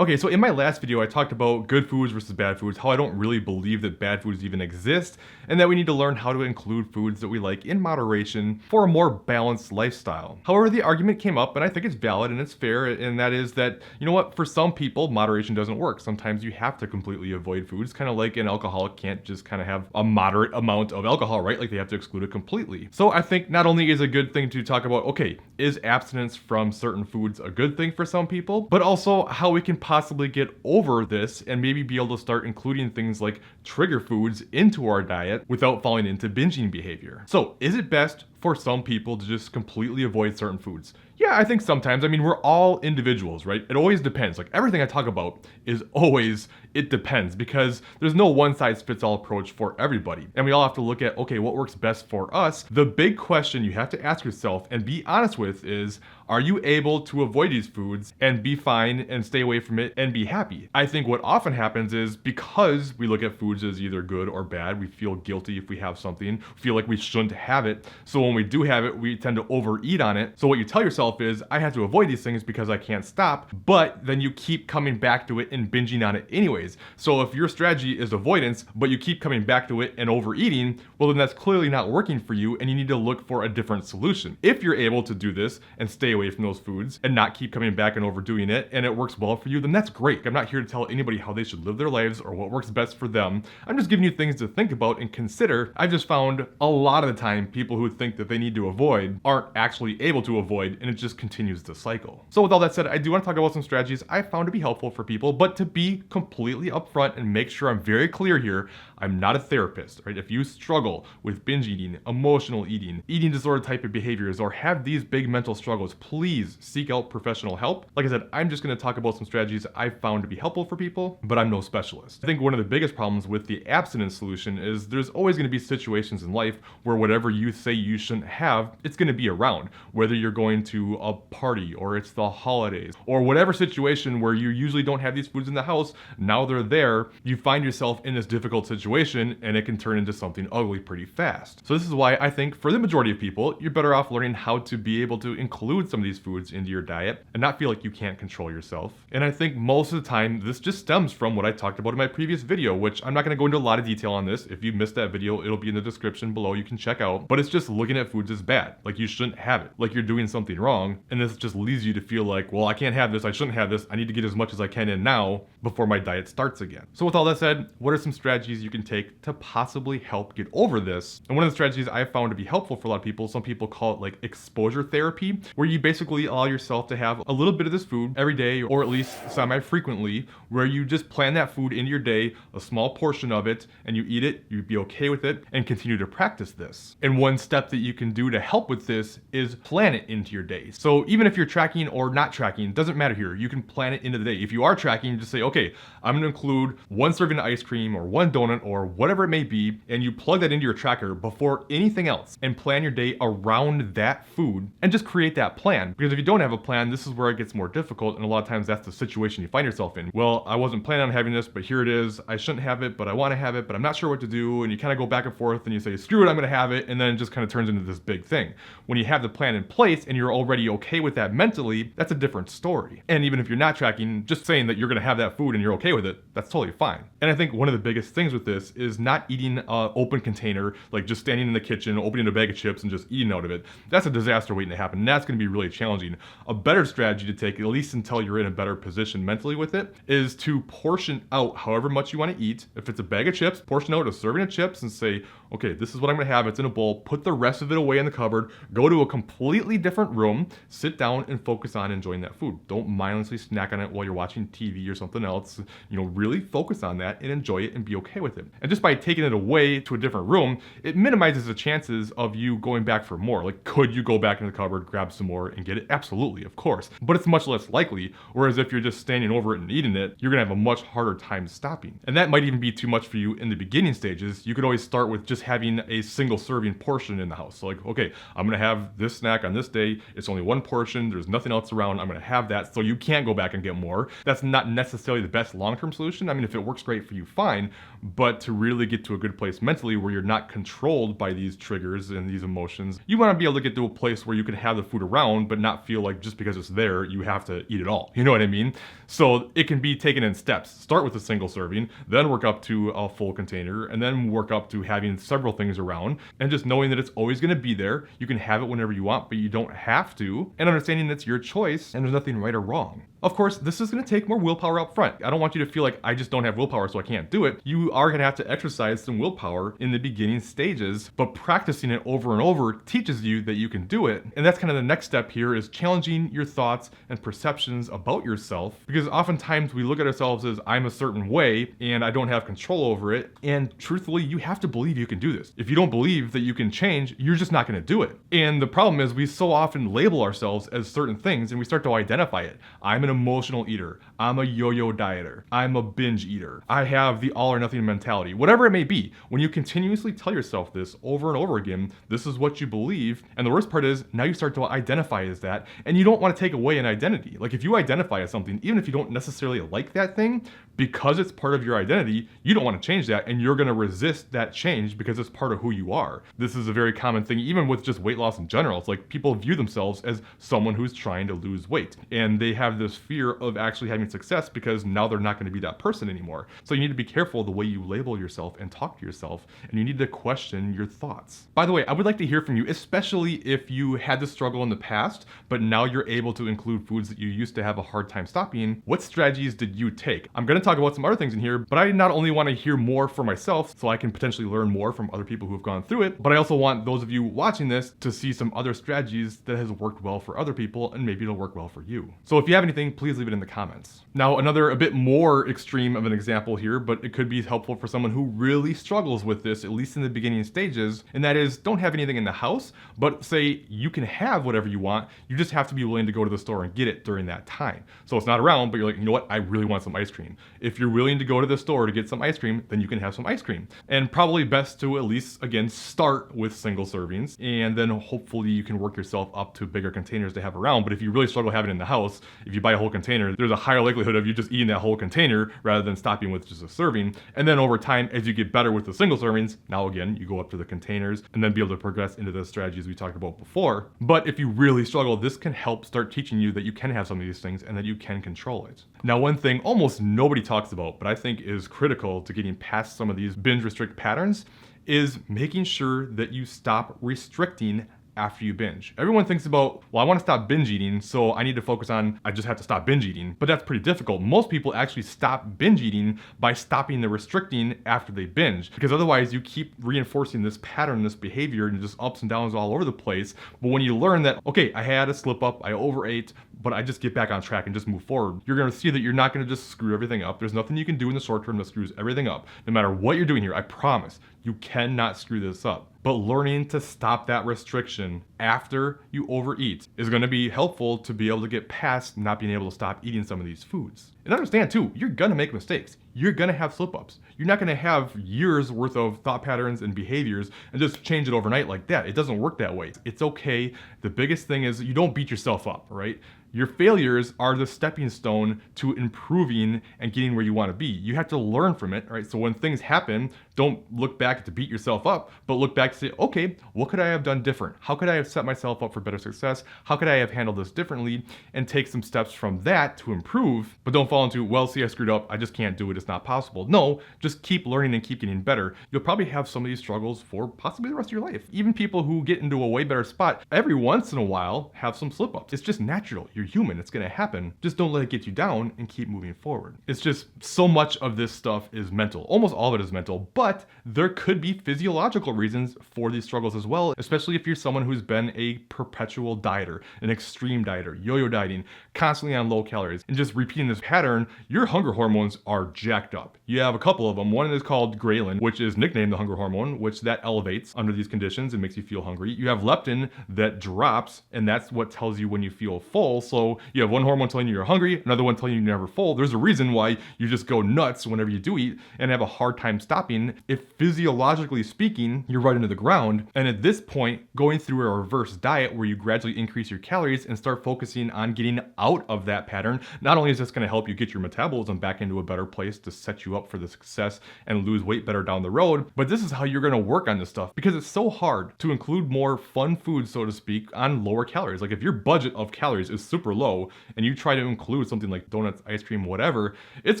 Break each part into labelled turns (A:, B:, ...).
A: Okay, so in my last video, I talked about good foods versus bad foods, how I don't really believe that bad foods even exist, and that we need to learn how to include foods that we like in moderation for a more balanced lifestyle. However, the argument came up, and I think it's valid and it's fair, and that is that, you know what, for some people, moderation doesn't work. Sometimes you have to completely avoid foods, kind of like an alcoholic can't just kind of have a moderate amount of alcohol, right? Like they have to exclude it completely. So I think not only is a good thing to talk about, okay, is abstinence from certain foods a good thing for some people, but also how we can possibly get over this and maybe be able to start including things like trigger foods into our diet without falling into binging behavior. So, is it best for some people to just completely avoid certain foods? Yeah, I think sometimes. I mean, we're all individuals, right? It always depends. Like everything I talk about is always, it depends, because there's no one size fits all approach for everybody. And we all have to look at, okay, what works best for us? The big question you have to ask yourself and be honest with is, are you able to avoid these foods and be fine and stay away from it and be happy? I think what often happens is because we look at foods as either good or bad, we feel guilty if we have something, feel like we shouldn't have it. So when we do have it, we tend to overeat on it. So what you tell yourself is, I have to avoid these things because I can't stop, but then you keep coming back to it and binging on it anyways. So if your strategy is avoidance, but you keep coming back to it and overeating, well then that's clearly not working for you and you need to look for a different solution. If you're able to do this and stay away from those foods and not keep coming back and overdoing it, and it works well for you, then that's great. I'm not here to tell anybody how they should live their lives or what works best for them. I'm just giving you things to think about and consider. I've just found a lot of the time people who think that they need to avoid aren't actually able to avoid, and it just continues the cycle. So with all that said, I do want to talk about some strategies I found to be helpful for people, but to be completely upfront and make sure I'm very clear here, I'm not a therapist, right? If you struggle with binge eating, emotional eating, eating disorder type of behaviors, or have these big mental struggles, please seek out professional help. Like I said, I'm just going to talk about some strategies I've found to be helpful for people, but I'm no specialist. I think one of the biggest problems with the abstinence solution is there's always going to be situations in life where whatever you say you shouldn't have, it's going to be around. Whether you're going to a party or it's the holidays or whatever situation where you usually don't have these foods in the house, now they're there, you find yourself in this difficult situation and it can turn into something ugly pretty fast. So this is why I think for the majority of people, you're better off learning how to be able to include some of these foods into your diet and not feel like you can't control yourself. And I think most of the time this just stems from what I talked about in my previous video, which I'm not going to go into a lot of detail on this. If you missed that video, it'll be in the description below, you can check out. But it's just looking at foods as bad, like you shouldn't have it, like you're doing something wrong, and this just leads you to feel like, well, I can't have this, I shouldn't have this, I need to get as much as I can in now before my diet starts again. So with all that said, what are some strategies you can take to possibly help get over this? And one of the strategies I found to be helpful for a lot of people, some people call it like exposure therapy, where you basically allow yourself to have a little bit of this food every day, or at least semi-frequently, where you just plan that food into your day, a small portion of it, and you eat it, you be okay with it, and continue to practice this. And one step that you can do to help with this is plan it into your day. So even if you're tracking or not tracking, doesn't matter here, you can plan it into the day. If you are tracking, just say, okay, I'm gonna include one serving of ice cream or one donut or whatever it may be, and you plug that into your tracker before anything else and plan your day around that food and just create that plan. Because if you don't have a plan, this is where it gets more difficult, and a lot of times that's the situation you find yourself in. Well, I wasn't planning on having this, but here it is. I shouldn't have it, but I want to have it, but I'm not sure what to do, and you kind of go back and forth and you say, screw it, I'm gonna have it, and then it just kind of turns into this big thing. When you have the plan in place and you're already okay with that mentally, that's a different story. And even if you're not tracking, just saying that you're gonna have that food and you're okay with it, that's totally fine. And I think one of the biggest things with this is not eating an open container, like just standing in the kitchen, opening a bag of chips and just eating out of it. That's a disaster waiting to happen, and that's gonna be really challenging. A better strategy to take, at least until you're in a better position mentally with it, is to portion out however much you wanna eat. If it's a bag of chips, portion out a serving of chips and say, okay, this is what I'm gonna have, it's in a bowl, put the rest of it away in the cupboard, go to a completely different room, sit down and focus on enjoying that food. Don't mindlessly snack on it while you're watching TV or something else. Really focus on that and enjoy it and be okay with it. And just by taking it away to a different room, it minimizes the chances of you going back for more. Like, could you go back in the cupboard, grab some more and get it? Absolutely, of course. But it's much less likely, whereas if you're just standing over it and eating it, you're gonna have a much harder time stopping. And that might even be too much for you in the beginning stages. You could always start with just just having a single serving portion in the house. So like, okay, I'm gonna have this snack on this day. It's only one portion. There's nothing else around. I'm gonna have that. So you can't go back and get more. That's not necessarily the best long-term solution. I mean, if it works great for you, fine. But to really get to a good place mentally where you're not controlled by these triggers and these emotions, you wanna be able to get to a place where you can have the food around, but not feel like just because it's there, you have to eat it all. You know what I mean? So it can be taken in steps. Start with a single serving, then work up to a full container, and then work up to having several things around, and just knowing that it's always gonna be there. You can have it whenever you want, but you don't have to, and understanding it's your choice and there's nothing right or wrong. Of course, this is gonna take more willpower up front. I don't want you to feel like I just don't have willpower so I can't do it. You are gonna have to exercise some willpower in the beginning stages, but practicing it over and over teaches you that you can do it. And that's kind of the next step here, is challenging your thoughts and perceptions about yourself, because oftentimes we look at ourselves as I'm a certain way and I don't have control over it. And truthfully, you have to believe you can do this. If you don't believe that you can change, you're just not gonna do it. And the problem is we so often label ourselves as certain things and we start to identify it. I'm an emotional eater. I'm a yo-yo dieter. I'm a binge eater. I have the all or nothing mentality. Whatever it may be, when you continuously tell yourself this over and over again, this is what you believe. And the worst part is now you start to identify as that, and you don't want to take away an identity. Like if you identify as something, even if you don't necessarily like that thing, because it's part of your identity, you don't want to change that, and you're going to resist that change because it's part of who you are. This is a very common thing, even with just weight loss in general. It's like people view themselves as someone who's trying to lose weight, and they have this fear of actually having success because now they're not going to be that person anymore. So you need to be careful the way you label yourself and talk to yourself, and you need to question your thoughts. By the way, I would like to hear from you, especially if you had this struggle in the past, but now you're able to include foods that you used to have a hard time stopping. What strategies did you take? I'm going to talk about some other things in here, but I not only want to hear more for myself so I can potentially learn more from other people who have gone through it, but I also want those of you watching this to see some other strategies that has worked well for other people, and maybe it'll work well for you. So if you have anything, please leave it in the comments. Now, another a bit more extreme of an example here, but it could be helpful for someone who really struggles with this, at least in the beginning stages, and that is don't have anything in the house, but say you can have whatever you want, you just have to be willing to go to the store and get it during that time. So it's not around, but you're like, you know what, I really want some ice cream. If you're willing to go to the store to get some ice cream, then you can have some ice cream. And probably best to at least, again, start with single servings, and then hopefully you can work yourself up to bigger containers to have around. But if you really struggle having it in the house, if you buy a whole container, there's a higher likelihood of you just eating that whole container rather than stopping with just a serving. And then over time, as you get better with the single servings, now again, you go up to the containers and then be able to progress into the strategies we talked about before. But if you really struggle, this can help start teaching you that you can have some of these things and that you can control it. Now, one thing almost nobody talks about, but I think is critical to getting past some of these binge restrict patterns, is making sure that you stop restricting after you binge. Everyone thinks about, well, I want to stop binge eating, so I need to focus on, I just have to stop binge eating. But that's pretty difficult. Most people actually stop binge eating by stopping the restricting after they binge, because otherwise you keep reinforcing this pattern, this behavior, and just ups and downs all over the place. But when you learn that, okay, I had a slip up, I overate, but I just get back on track and just move forward, you're going to see that you're not going to just screw everything up. There's nothing you can do in the short term that screws everything up. No matter what you're doing here, I promise, you cannot screw this up. But learning to stop that restriction after you overeat is going to be helpful to be able to get past not being able to stop eating some of these foods. And understand too, you're going to make mistakes. You're going to have slip-ups. You're not going to have years worth of thought patterns and behaviors and just change it overnight like that. It doesn't work that way. It's okay. The biggest thing is you don't beat yourself up, right? Your failures are the stepping stone to improving and getting where you want to be. You have to learn from it, right? So when things happen, don't look back to beat yourself up, but look back to say, okay, what could I have done different? How could I have set myself up for better success? How could I have handled this differently? And take some steps from that to improve, but don't fall into, well, see, I screwed up. I just can't do it. It's not possible. No, just keep learning and keep getting better. You'll probably have some of these struggles for possibly the rest of your life. Even people who get into a way better spot, every once in a while have some slip ups. It's just natural. You're human. It's going to happen. Just don't let it get you down and keep moving forward. It's just so much of this stuff is mental. Almost all of it is mental, but there could be physiological reasons for these struggles as well, especially if you're someone who's been been a perpetual dieter, an extreme dieter, yo-yo dieting, constantly on low calories, and just repeating this pattern, your hunger hormones are jacked up. You have a couple of them. One is called ghrelin, which is nicknamed the hunger hormone, which that elevates under these conditions and makes you feel hungry. You have leptin that drops, and that's what tells you when you feel full. So you have one hormone telling you you're hungry, another one telling you you're never full. There's a reason why you just go nuts whenever you do eat and have a hard time stopping if physiologically speaking, you're right into the ground. And at this point, going through a reverse diet where you gradually increase your calories and start focusing on getting out of that pattern, not only is this going to help you get your metabolism back into a better place to set you up for the success and lose weight better down the road, but this is how you're going to work on this stuff because it's so hard to include more fun foods, so to speak, on lower calories. Like if your budget of calories is super low and you try to include something like donuts, ice cream, whatever, it's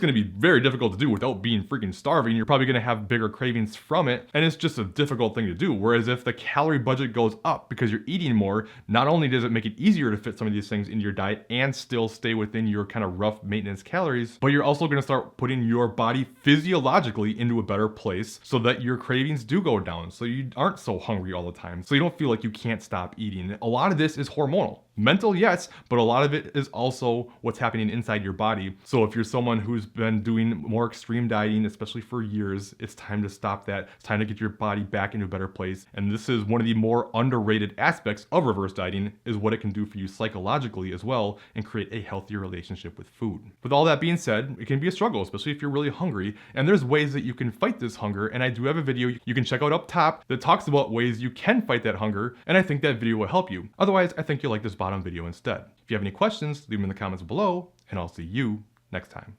A: going to be very difficult to do without being freaking starving. You're probably going to have bigger cravings from it, and it's just a difficult thing to do. Whereas if the calorie budget goes up because you're eating more, not only does it make it easier to fit some of these things into your diet and still stay within your kind of rough maintenance calories, but you're also going to start putting your body physiologically into a better place so that your cravings do go down, so you aren't so hungry all the time, so you don't feel like you can't stop eating. A lot of this is hormonal. Mental, yes, but a lot of it is also what's happening inside your body. So if you're someone who's been doing more extreme dieting, especially for years, it's time to stop that. It's time to get your body back into a better place. And this is one of the more underrated aspects of reverse dieting, is what it can do for you psychologically as well and create a healthier relationship with food. With all that being said, it can be a struggle, especially if you're really hungry. And there's ways that you can fight this hunger. And I do have a video you can check out up top that talks about ways you can fight that hunger. And I think that video will help you. Otherwise, I think you'll like this bottom video instead. If you have any questions, leave them in the comments below, and I'll see you next time.